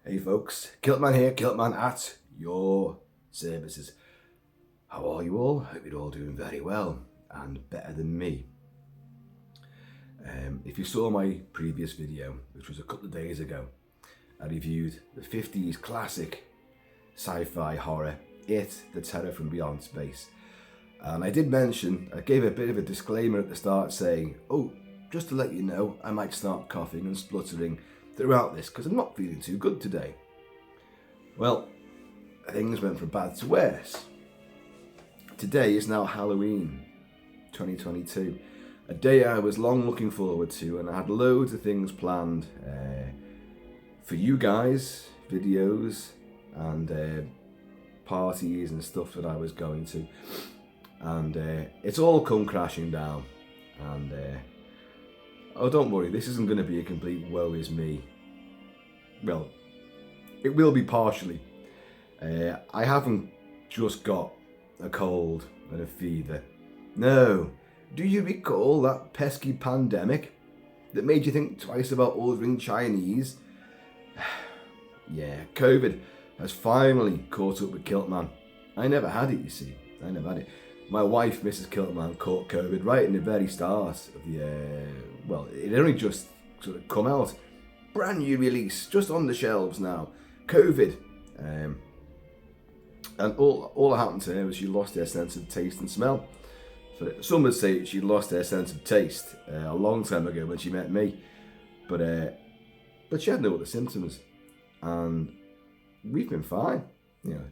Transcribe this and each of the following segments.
Hey folks, Kilt-Man here, Kilt-Man at your services. How are you all? Hope you're all doing very well and better than me. If you saw my previous video, which was a couple of days ago, I reviewed the 50s classic sci-fi horror, It, the Terror from Beyond Space. And I did mention, I gave a bit of a disclaimer at the start saying, oh, just to let you know, I might start coughing and spluttering throughout this because I'm not feeling too good today. Well, things went from bad to worse. Today is now Halloween 2022, a day I was long looking forward to, and I had loads of things planned for you guys, videos and parties and stuff that I was going to, and it's all come crashing down. And oh, don't worry, this isn't going to be a complete woe is me. Well, it will be partially. I haven't just got a cold and a fever. No. Do you recall that pesky pandemic that made you think twice about ordering Chinese? Yeah, COVID has finally caught up with Kilt-Man. I never had it, you see. I never had it. My wife, Mrs. Kilt-Man, caught COVID right in the very start of the, well, it only just sort of come out. Brand new release, just on the shelves now. COVID. And all that happened to her was she lost her sense of taste and smell. So some would say she lost her sense of taste a long time ago when she met me. But she had no other symptoms. And we've been fine. You know,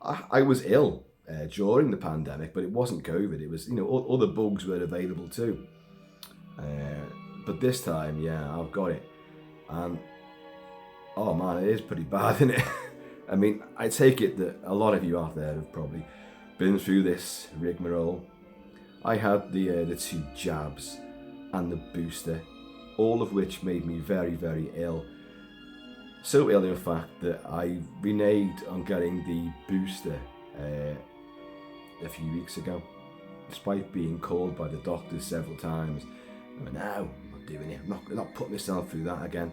I was ill during the pandemic, but it wasn't COVID. It was, you know, other bugs were available too. But this time, yeah, I've got it. And oh man, it is pretty bad, isn't it? I mean, I take it that a lot of you out there have probably been through this rigmarole. I had the 2 jabs and the booster, all of which made me very, very ill. So ill, in fact, that I reneged on getting the booster a few weeks ago, despite being called by the doctors several times. I went, no, I'm not doing it. I'm not putting myself through that again.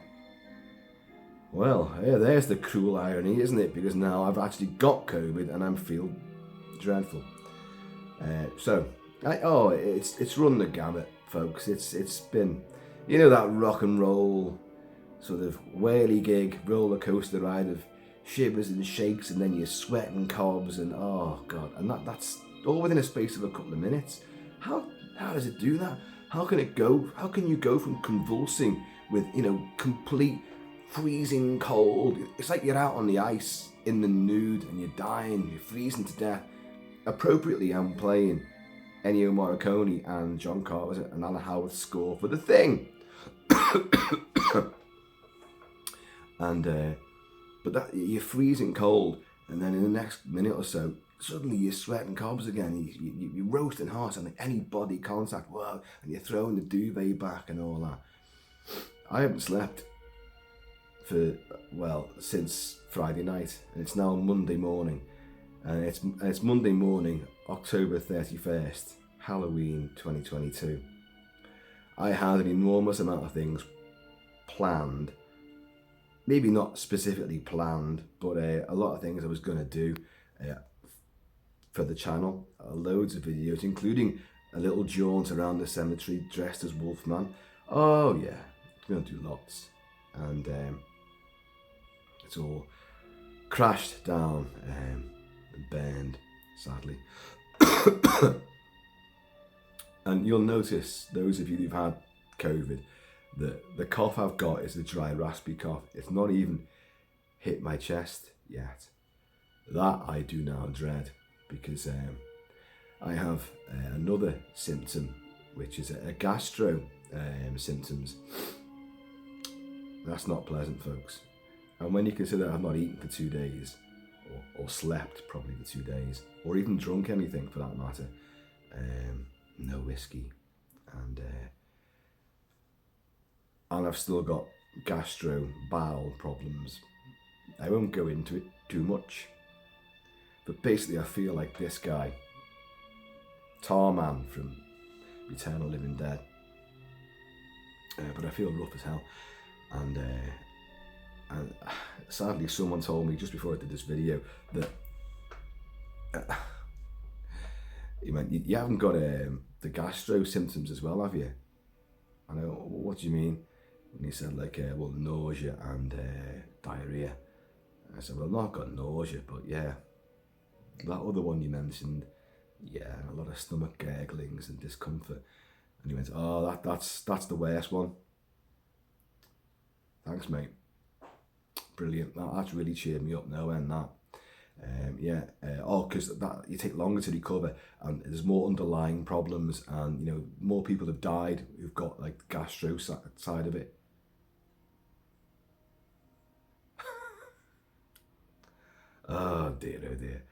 Well, yeah, there's the cruel irony, isn't it? Because now I've actually got COVID and I feel dreadful. It's run the gamut, folks. It's been, you know, that rock and roll sort of whirligig roller coaster ride of shivers and shakes, and then you're sweating cobs, and oh god, and that's all within a space of a couple of minutes. How does it do that? How can it go? How can you go from convulsing with, you know, complete freezing cold? It's like you're out on the ice in the nude and you're dying, you're freezing to death. Appropriately, I'm playing Ennio Morricone and John Carter and Alan Howard's score for The Thing. And but that, you're freezing cold, and then in the next minute or so, suddenly you're sweating cobs again. You're roasting hot, and any body contact, whoa, and you're throwing the duvet back and all that. I haven't slept for, well, since Friday night, and it's now Monday morning, and it's Monday morning, October 31st, Halloween 2022. I had an enormous amount of things planned. Maybe not specifically planned, but a lot of things I was going to do for the channel. Loads of videos, including a little jaunt around the cemetery dressed as Wolfman. Oh yeah, I'm going to do lots. And it's all crashed down and burned, sadly. And you'll notice, those of you who've had COVID, the cough I've got is a dry, raspy cough. It's not even hit my chest yet. That I do now dread, because I have another symptom, which is a gastro symptoms. That's not pleasant, folks. And when you consider I've not eaten for 2 days, or slept probably for 2 days, or even drunk anything for that matter, no whiskey, and I've still got gastro bowel problems. I won't go into it too much, but basically I feel like this guy, Tarman from Eternal Living Dead, but I feel rough as hell, and sadly, someone told me just before I did this video that he went, you haven't got the gastro symptoms as well, have you? I know, what do you mean? And he said, like, well, nausea and diarrhea. I said, well, I've not got nausea, but yeah, that other one you mentioned, yeah, a lot of stomach gurglings and discomfort. And he went, oh, that's the worst one. Thanks, mate. Brilliant. That's really cheered me up now, and that. Yeah. Because that you take longer to recover, and there's more underlying problems, and you know more people have died who've got like the gastro side of it. Oh dear, oh dear.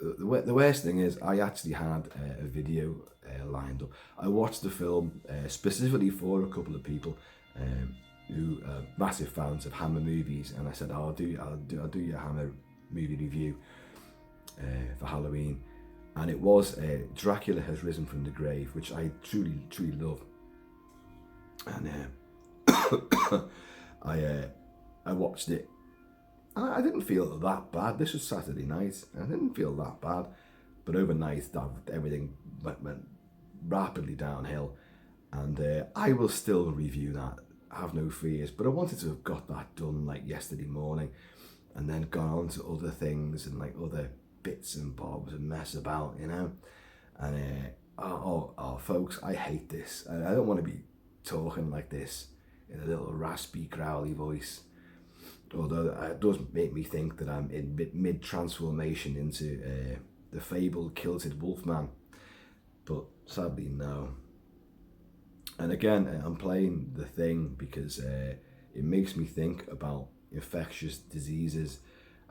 The worst thing is, I actually had a video lined up. I watched the film specifically for a couple of people who are massive fans of Hammer movies, and I said, I'll do your Hammer movie review for Halloween, and it was Dracula Has Risen from the Grave, which I truly love, and I watched it. I didn't feel that bad. This was Saturday night. I didn't feel that bad. But overnight, everything went rapidly downhill. And I will still review that. Have no fears. But I wanted to have got that done like yesterday morning. And then gone on to other things and like other bits and bobs and mess about, you know. And folks, I hate this. I don't want to be talking like this in a little raspy, growly voice. Although it does make me think that I'm in mid-transformation into the fabled kilted wolfman. But sadly, no. And again, I'm playing The Thing because it makes me think about infectious diseases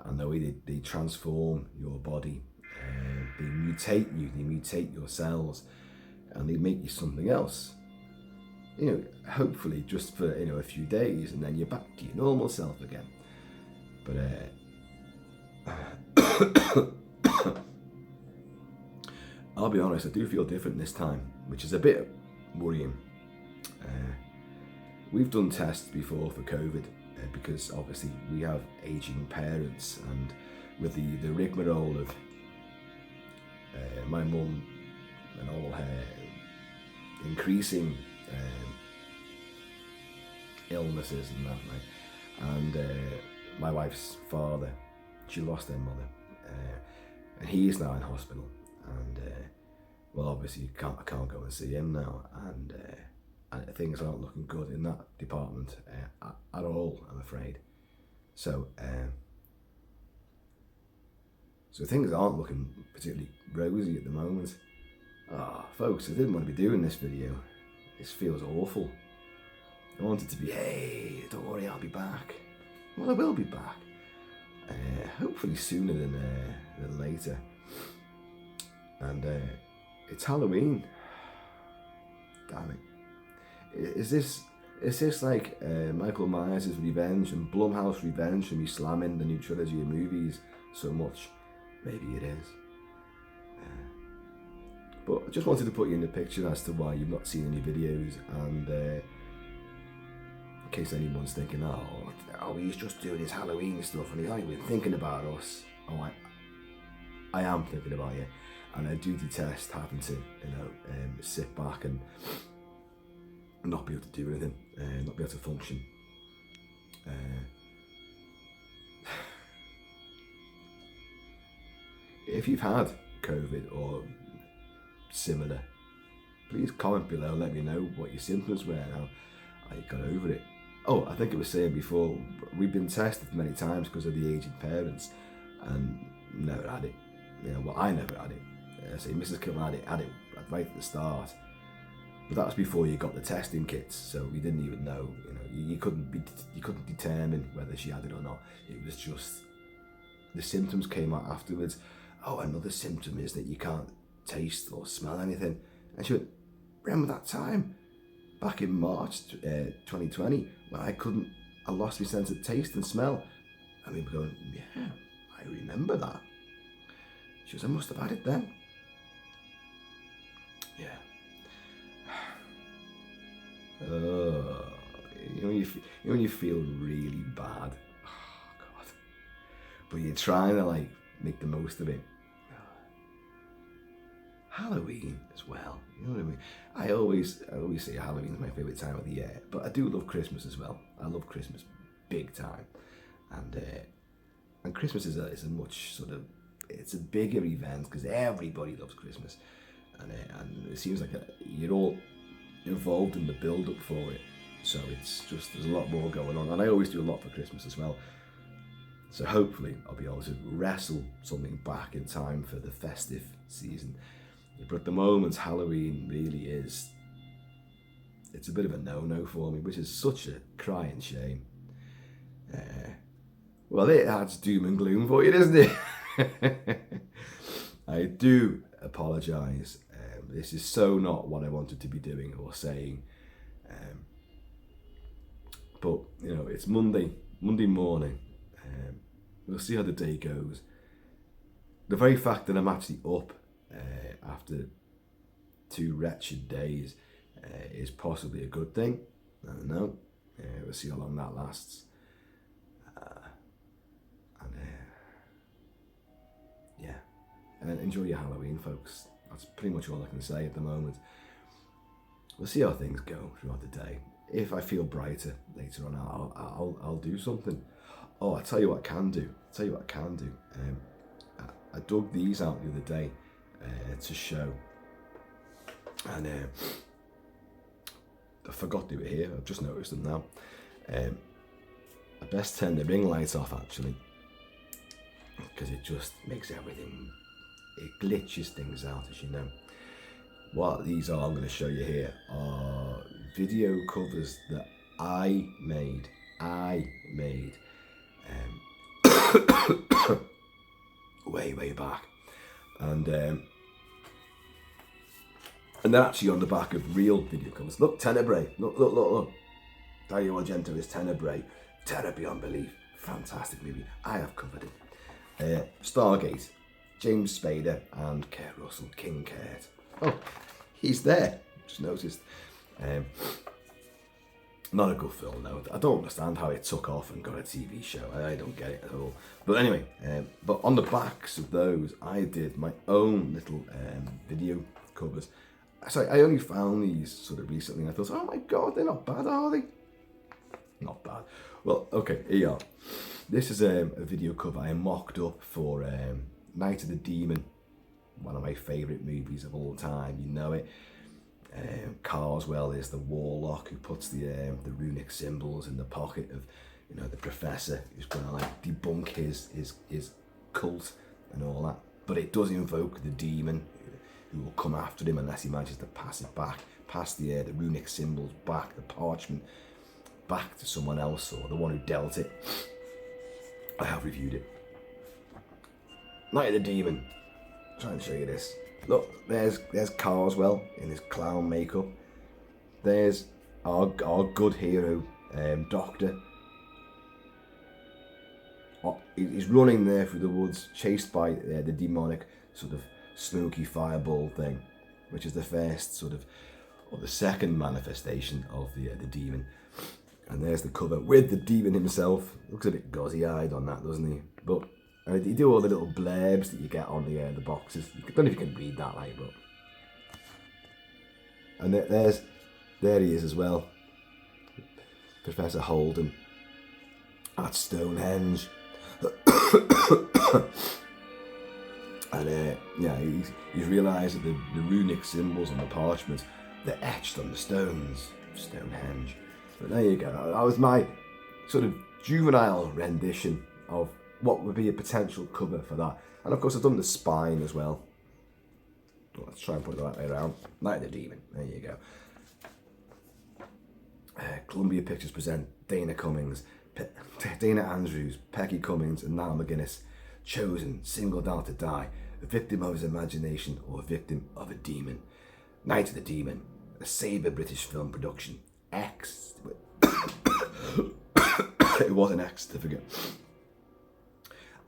and the way they transform your body. They mutate you, they mutate your cells, and they make you something else. You know, hopefully just for, you know, a few days, and then you're back to your normal self again. But I'll be honest, I do feel different this time, which is a bit worrying. We've done tests before for COVID because obviously we have aging parents, and with the rigmarole of my mum and all her increasing illnesses and that, like, and my wife's father, she lost her mother, and he is now in hospital, and well, obviously I can't go and see him now, and things aren't looking good in that department at all, I'm afraid. So things aren't looking particularly rosy at the moment. Folks, I didn't want to be doing this video. This feels awful. I wanted to be, hey, don't worry, I'll be back. Well, I will be back. Hopefully sooner than later. And it's Halloween. Damn it. Is this like Michael Myers' revenge and Blumhouse revenge for me slamming the new trilogy of movies so much? Maybe it is. But I just wanted to put you in the picture as to why you've not seen any videos, and in case anyone's thinking, oh, he's just doing his Halloween stuff and he's not even thinking about us. Oh, I am thinking about you, and I do detest having to, you know, sit back and not be able to do anything, not be able to function. If you've had COVID or similar, please comment below, let me know what your symptoms were and how you got over it. Oh, I think I was saying before, we've been tested many times because of the aging parents and never had it. You know, well, I never had it. So Mrs. Kilt-Man had it right at the start. But that was before you got the testing kits, so we didn't even know. You know, you couldn't determine whether she had it or not. It was just the symptoms came out afterwards. Oh, another symptom is that you can't taste or smell anything. And she went, remember that time back in March 2020 when I lost my sense of taste and smell? And we were going, yeah, I remember that. She goes, I must have had it then. Yeah. when you feel really bad. Oh God! But you're trying to like make the most of it. Halloween as well. You know what I mean? I always say Halloween is my favourite time of the year, but I do love Christmas as well. I love Christmas big time, and Christmas is a much sort of, it's a bigger event because everybody loves Christmas, and it seems like you're all involved in the build up for it. So it's just, there's a lot more going on, and I always do a lot for Christmas as well. So hopefully I'll be able to wrestle something back in time for the festive season. But at the moment, Halloween really is, it's a bit of a no-no for me, which is such a crying shame. Well, it adds doom and gloom for you, doesn't it? I do apologise. This is so not what I wanted to be doing or saying. But, you know, it's Monday morning. We'll see how the day goes. The very fact that I'm actually up after 2 wretched days is possibly a good thing. I don't know. We'll see how long that lasts. And enjoy your Halloween, folks. That's pretty much all I can say at the moment. We'll see how things go throughout the day. If I feel brighter later on, I'll do something. Oh, I tell you what I can do. I dug these out the other day to show, and I forgot they were here. I've just noticed them now. I best turn the ring light off actually, because it just makes everything, it glitches things out, as you know. What these are, I'm going to show you here, are video covers that I made way back, and they're actually on the back of real video covers. Look, Tenebrae, look. Dario Argento's Tenebrae, Terror Beyond Belief, fantastic movie. I have covered it. Stargate, James Spader and Kurt Russell, King Kurt. Oh, he's there. Just noticed. Not a good film, though. I don't understand how it took off and got a TV show. I don't get it at all. But anyway, but on the backs of those, I did my own little video covers. So I only found these sort of recently, and I thought, oh my God, they're not bad, are they? Not bad. Well, okay, here you are. This is a video cover I mocked up for Night of the Demon, one of my favourite movies of all time. You know it. Carswell is the warlock who puts the runic symbols in the pocket of, you know, the professor who's going to like debunk his cult and all that. But it does invoke the demon who will come after him unless he manages to pass it back, pass the runic symbols back, the parchment back to someone else or the one who dealt it. I have reviewed it. Night of the Demon. I'm trying to show you this. Look, there's Carswell in his clown makeup. There's our good hero, Doctor. He's running there through the woods, chased by the demonic sort of smoky fireball thing, which is the first sort of, or the second manifestation of the demon. And there's the cover with the demon himself. Looks a bit gauzy-eyed on that, doesn't he? But you do all the little blurbs that you get on the boxes. I don't know if you can read that, like, but. And there he is as well, Professor Holden at Stonehenge. And yeah, he's realised that the runic symbols on the parchment, they're etched on the stones of Stonehenge. But there you go. That was my sort of juvenile rendition of what would be a potential cover for that. And of course I've done the spine as well. Let's try and put it that way around. Night of the Demon. There you go. Columbia Pictures present Dana Cummings, Dana Andrews, Peggy Cummings and Niall McGuinness. Chosen, singled out to die, a victim of his imagination or a victim of a demon. Night of the Demon, a Sabre British film production. X. It was an X certificate.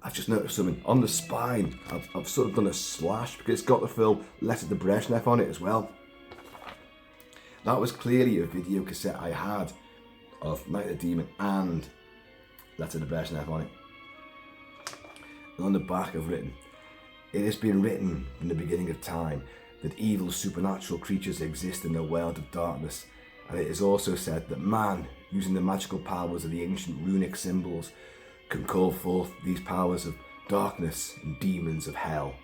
I've just noticed something on the spine. I've sort of done a slash because it's got the film Letter to Brezhnev on it as well. That was clearly a video cassette I had of Night of the Demon and Letter to Brezhnev on it. And on the back I've written, it has been written from the beginning of time that evil supernatural creatures exist in the world of darkness, and it is also said that man, using the magical powers of the ancient runic symbols, can call forth these powers of darkness and demons of hell.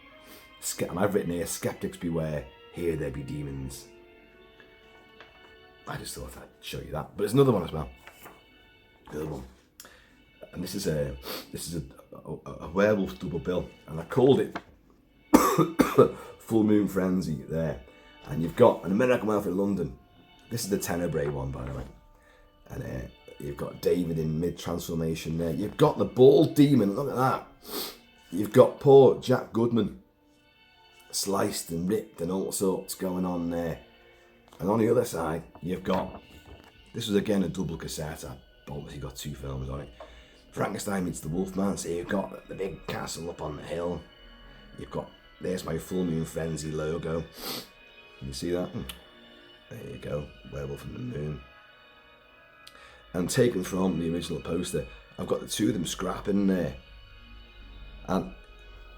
And I've written here, skeptics beware, here there be demons. I just thought I'd show you that. But there's another one as well. Another one. And this is a werewolf double bill, and I called it Full Moon Frenzy there. And you've got an American Werewolf in London. This is the Tenebrae one, by the way. And you've got David in mid-transformation there. You've got the bald demon, look at that. You've got poor Jack Goodman, sliced and ripped and all sorts going on there. And on the other side, you've got, this was again a double cassette. I've obviously got 2 films on it. Frankenstein meets the Wolfman. So you've got the big castle up on the hill. You've got, there's my Full Moon Frenzy logo. Can you see that? There you go, Werewolf in the Moon. And taken from the original poster, I've got the 2 of them scrapping there. And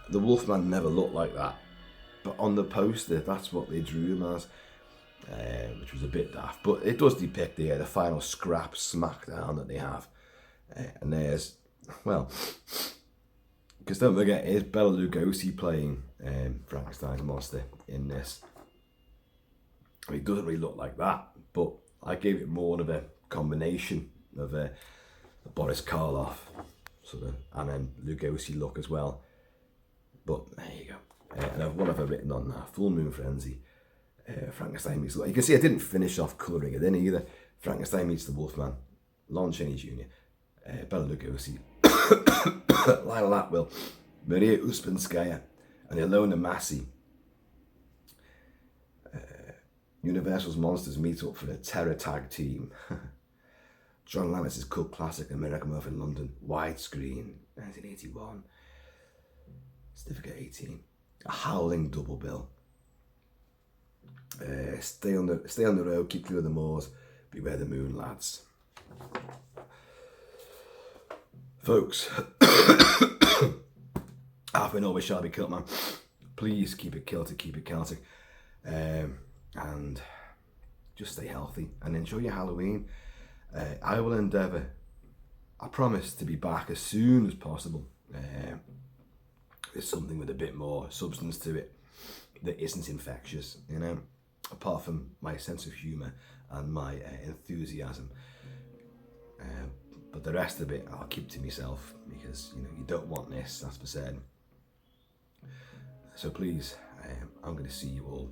the Wolfman never looked like that. But on the poster, that's what they drew him as. Which was a bit daft. But it does depict the final scrap smackdown that they have. And there's, well, because don't forget, here's Bela Lugosi playing Frankenstein's monster in this. I mean, it doesn't really look like that, but I gave it more of a combination of a Boris Karloff sort of, and then Lugosi look as well. But there you go. And what have I written on that? Full Moon Frenzy. Frankenstein meets. You can see I didn't finish off colouring it in either. Frankenstein meets the Wolfman. Lon Chaney Jr. Bela Lugosi. Lionel Atwill. Maria Uspenskaya. And Ilona Massey. Universal's Monsters meet up for a terror tag team. John Landis' cult classic American Werewolf in London. Widescreen. 1981. Certificate 18. A howling double bill. Stay on the road, keep clear of the moors, beware the moon, lads. Folks, halfway always shall be Kilt-Man. Please keep it Celtic, keep it Celtic, and just stay healthy and enjoy your Halloween. I will endeavour, I promise, to be back as soon as possible. There's something with a bit more substance to it that isn't infectious, you know, apart from my sense of humour and my enthusiasm. But the rest of it I'll keep to myself, because you know you don't want this, that's for certain. So please, I'm going to see you all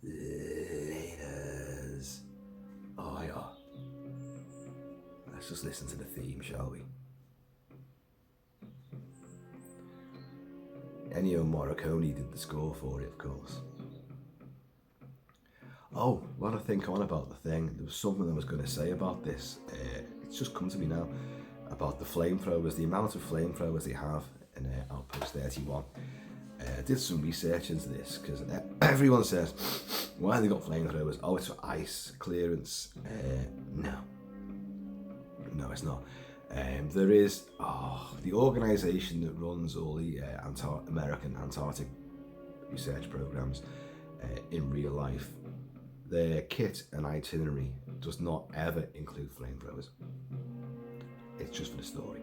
laters. Oh yeah. Let's just listen to the theme, shall we? Ennio Morricone did the score for it, of course. Oh, while I think on about the thing, there was something I was going to say about this. It's just come to me now about the flamethrowers, the amount of flamethrowers they have in Outpost 31. I did some research into this because everyone says, why have they got flamethrowers? Oh, it's for ice clearance. No, it's not. There is the organisation that runs all the American Antarctic research programs in real life. Their kit and itinerary does not ever include flamethrowers. It's just for the story.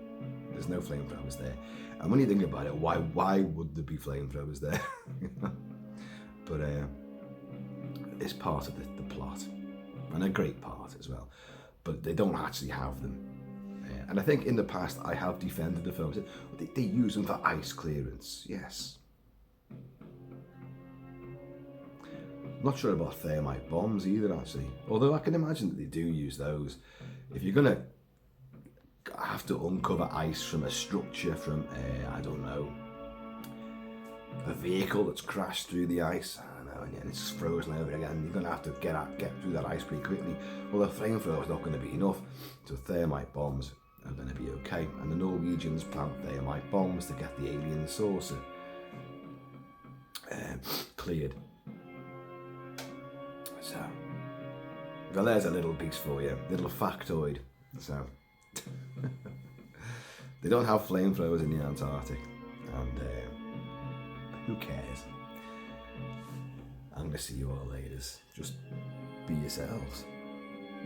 There's no flamethrowers there. And when you think about it, why would there be flamethrowers there? But it's part of the plot, and a great part as well. But they don't actually have them. And I think in the past I have defended the films. They use them for ice clearance, yes. Not sure about thermite bombs either, actually. Although I can imagine that they do use those. If you're going to have to uncover ice from a structure, from, I don't know, a vehicle that's crashed through the ice, I don't know, and it's frozen over again, you're going to have to get through that ice pretty quickly. Well, the flamethrower is not going to be enough, so thermite bombs are going to be okay. And the Norwegians plant thermite bombs to get the alien saucer cleared. So Well, there's a little piece for you, little factoid. So, they don't have flamethrowers in the Antarctic, and who cares? I'm gonna see you all later. Just be yourselves.